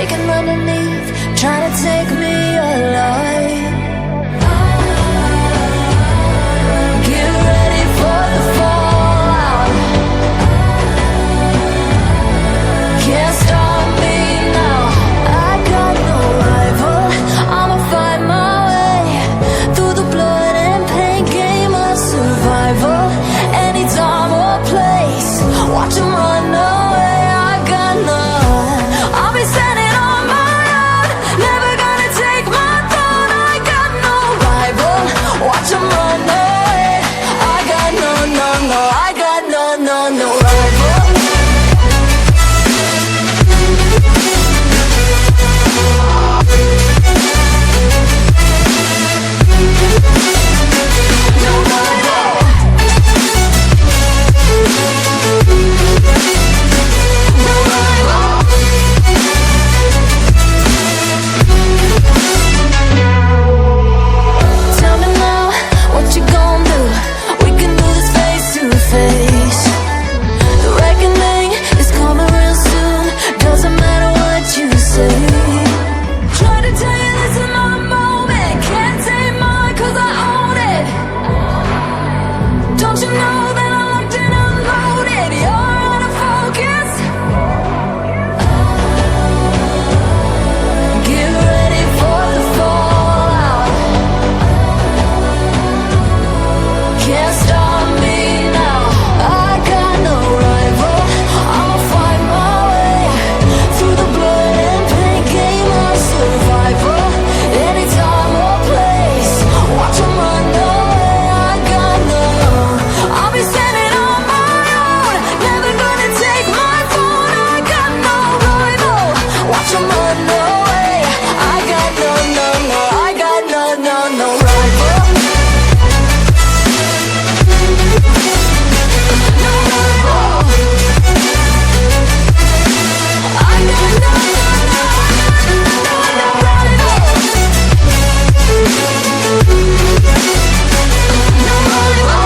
shaking underneath, trying to take me alive. Get ready for the fallout. Can't stop me now. I got no rival. I'ma find my way through the blood and pain, game of survival. Any time or place, watch 'em run away. I got none. I'll be standing on my own, never gonna take my throne. I got no rival. Watch 'em run away. I got no, no, no. I got no, no, no rival. Tell me now, what you gon' do? We can do this face to face. The reckoning is coming real soon. Doesn't matter what you say. Try to tell you this is my moment. Can't take mine 'cause I own it. Don't you know that I'm locked and unloaded? You're out of focus. Get ready for the fallout. Can't stop me now. I got no rival. I'ma find my way through the blood and pain, game of survival. Any time or place, watch 'em run away. I got no. I'll be standing on my own, never gonna take my phone. I got no rival. Watch 'em run away. I got no, no, no. I got no, no, no rival. No rival. I got no, no, no, no, no rival. No rival.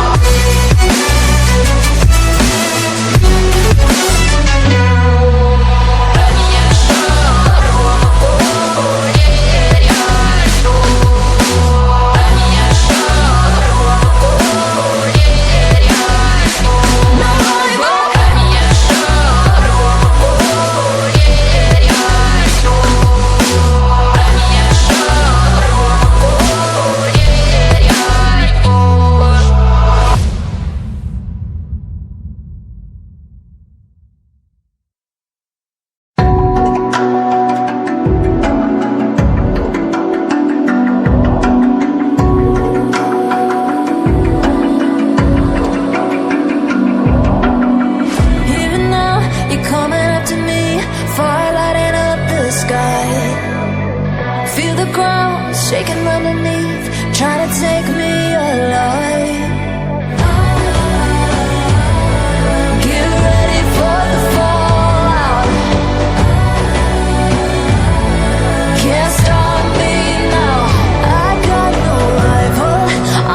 Even now, you're coming up to me, fire lighting up the sky. Feel the ground shaking underneath, trying to take me alive. Get ready for the fallout. Can't stop me now. I got no rival.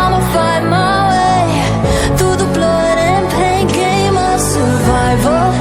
I'ma find my way through the blood and pain, game of survival.